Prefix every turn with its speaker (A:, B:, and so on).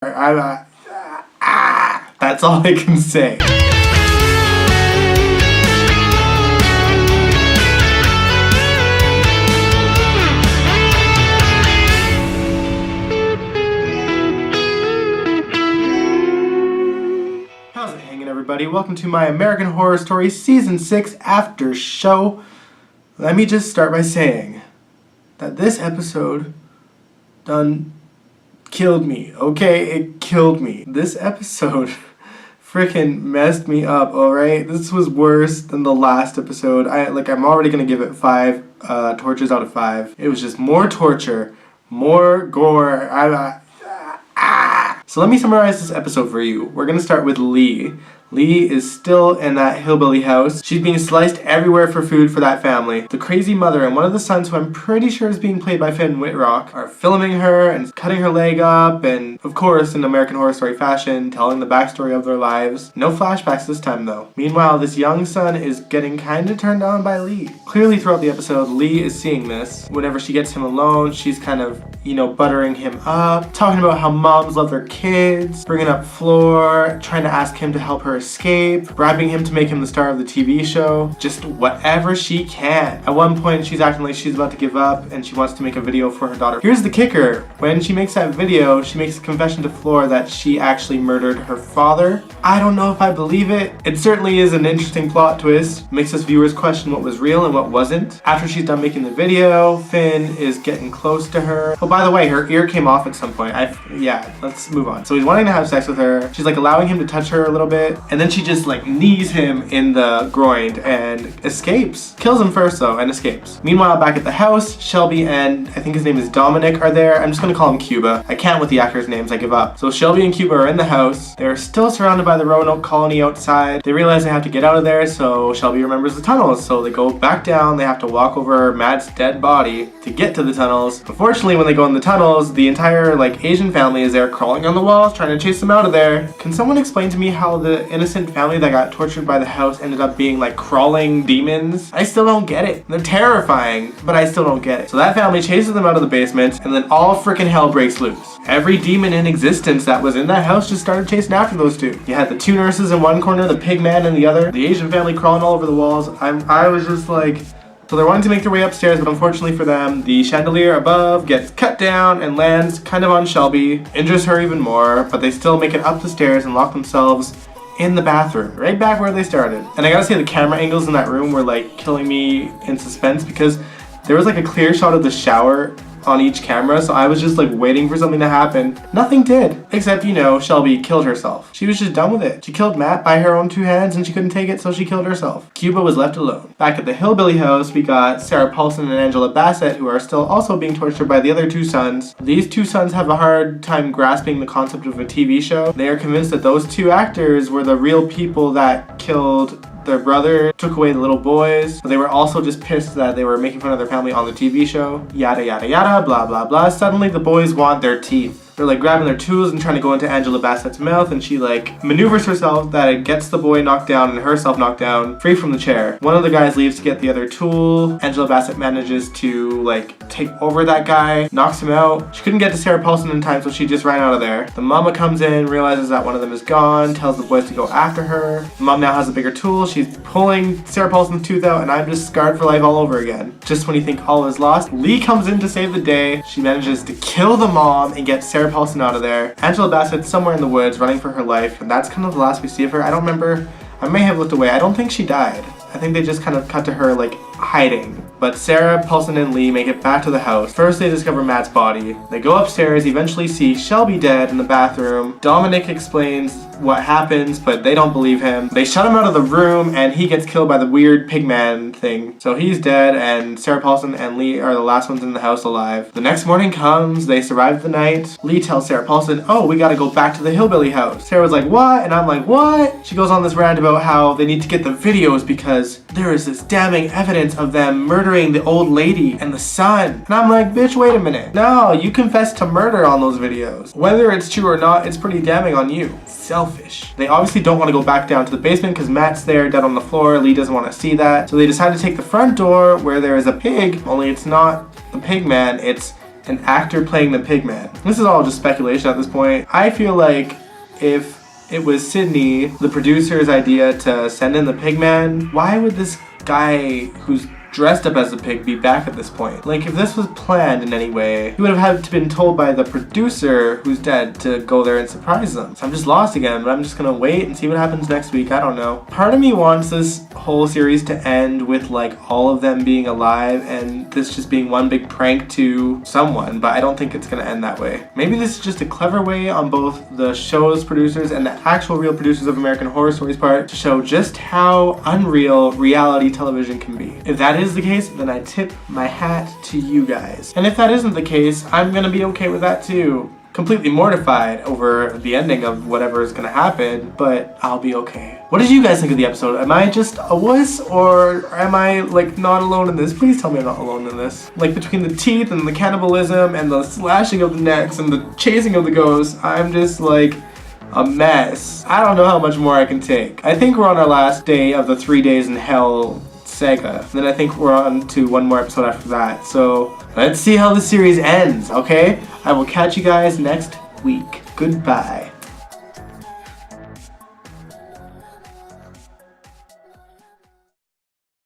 A: That's all I can say. How's it hanging, everybody? Welcome to my American Horror Story Season 6 after show. Let me just start by saying that this episode done killed me, okay? It killed me. This episode freaking messed me up, alright? This was worse than the last episode. I'm already gonna give it 5 torches out of 5. It was just more torture, more gore. So let me summarize this episode for you. We're gonna start with Lee. Lee is still in that hillbilly house. She's being sliced everywhere for food for that family. The crazy mother and one of the sons, who I'm pretty sure is being played by Wittrock, are filming her and cutting her leg up and, of course, in American Horror Story fashion, telling the backstory of their lives. No flashbacks this time, though. Meanwhile, this young son is getting kinda turned on by Lee. Clearly throughout the episode, Lee is seeing this. Whenever she gets him alone, she's kind of, buttering him up, talking about how moms love their kids, bringing up Floor, trying to ask him to help her escape, bribing him to make him the star of the TV show, just whatever she can. At one point, she's acting like she's about to give up and she wants to make a video for her daughter. Here's the kicker. When she makes that video, she makes a confession to Floor that she actually murdered her father. I don't know if I believe it. It certainly is an interesting plot twist. Makes us viewers question what was real and what wasn't. After she's done making the video, Finn is getting close to her. Oh, by the way, her ear came off at some point. Let's move on. So he's wanting to have sex with her. She's allowing him to touch her a little bit. And then she just knees him in the groin and escapes. Kills him first though and escapes. Meanwhile, back at the house, Shelby and I think his name is Dominic are there. I'm just gonna call him Cuba. I can't with the actors' names, I give up. So Shelby and Cuba are in the house. They're still surrounded by the Roanoke colony outside. They realize they have to get out of there, so Shelby remembers the tunnels. So they go back down. They have to walk over Matt's dead body to get to the tunnels. Unfortunately, when they go in the tunnels, the entire Asian family is there crawling on the walls, trying to chase them out of there. Can someone explain to me how the innocent family that got tortured by the house ended up being crawling demons? I still don't get it. They're terrifying, but I still don't get it. So that family chases them out of the basement, and then all freaking hell breaks loose. Every demon in existence that was in that house just started chasing after those two. You had the 2 nurses in one corner, the pig man in the other, the Asian family crawling all over the walls. I was just so they're wanting to make their way upstairs, but unfortunately for them, the chandelier above gets cut down and lands kind of on Shelby, injures her even more, but they still make it up the stairs and lock themselves in the bathroom, right back where they started. And I gotta say, the camera angles in that room were killing me in suspense, because there was a clear shot of the shower on each camera, so I was just waiting for something to happen. Nothing did, except Shelby killed herself. She was just done with it. She killed Matt by her own 2 hands and she couldn't take it, so she killed herself. Cuba was left alone. Back at the hillbilly house, we got Sarah Paulson and Angela Bassett, who are still also being tortured by the other 2 sons. These 2 sons have a hard time grasping the concept of a TV show. They are convinced that those 2 actors were the real people that killed their brother, took away the little boys, but they were also just pissed that they were making fun of their family on the TV show. Yada yada yada, blah blah blah. Suddenly the boys want their teeth. They're grabbing their tools and trying to go into Angela Bassett's mouth, and she maneuvers herself that it gets the boy knocked down and herself knocked down, free from the chair. One of the guys leaves to get the other tool. Angela Bassett manages to take over that guy, knocks him out. She couldn't get to Sarah Paulson in time, so she just ran out of there. The mama comes in, realizes that one of them is gone, tells the boys to go after her. The mom now has a bigger tool. She's pulling Sarah Paulson's tooth out, and I'm just scarred for life all over again. Just when you think all is lost, Lee comes in to save the day. She manages to kill the mom and get Sarah Paulson out of there. Angela Bassett's somewhere in the woods running for her life, and that's kind of the last we see of her. I don't remember. I may have looked away. I don't think she died. I think they just kind of cut to her hiding. But Sarah, Paulson, and Lee make it back to the house. First, they discover Matt's body. They go upstairs, eventually see Shelby dead in the bathroom. Dominic explains what happens, but they don't believe him. They shut him out of the room, and he gets killed by the weird pigman thing. So he's dead, and Sarah Paulson and Lee are the last ones in the house alive. The next morning comes, they survive the night. Lee tells Sarah Paulson, oh, we gotta go back to the hillbilly house. Sarah was like, what? And I'm like, what? She goes on this rant about how they need to get the videos because there is this damning evidence of them murdering the old lady and the son. And I'm like, bitch, wait a minute. No, you confessed to murder on those videos. Whether it's true or not, it's pretty damning on you. Selfish. They obviously don't want to go back down to the basement because Matt's there dead on the floor. Lee doesn't want to see that. So they decide to take the front door where there is a pig, only it's not the pig man, it's an actor playing the Pigman. This is all just speculation at this point. I feel like if it was Sydney, the producer's idea to send in the Pigman, why would this guy who's dressed up as a pig be back at this point? Like, if this was planned in any way, he would have had to been told by the producer who's dead to go there and surprise them. So I'm just lost again, but I'm just gonna wait and see what happens next week. I don't know. Part of me wants this whole series to end with like all of them being alive and this just being one big prank to someone, but I don't think it's gonna end that way. Maybe this is just a clever way on both the show's producers and the actual real producers of American Horror Stories part to show just how unreal reality television can be. If that is the case, then I tip my hat to you guys. And if that isn't the case, I'm gonna be okay with that too. Completely mortified over the ending of whatever is gonna happen, but I'll be okay. What did you guys think of the episode? Am I just a wuss, or am I like not alone in this? Please tell me I'm not alone in this. Like, between the teeth and the cannibalism and the slashing of the necks and the chasing of the ghosts, I'm just like a mess. I don't know how much more I can take. I think we're on our last day of the 3 days in hell saga. Then I think we're on to one more episode after that. So let's see how the series ends, okay? I will catch you guys next week. Goodbye.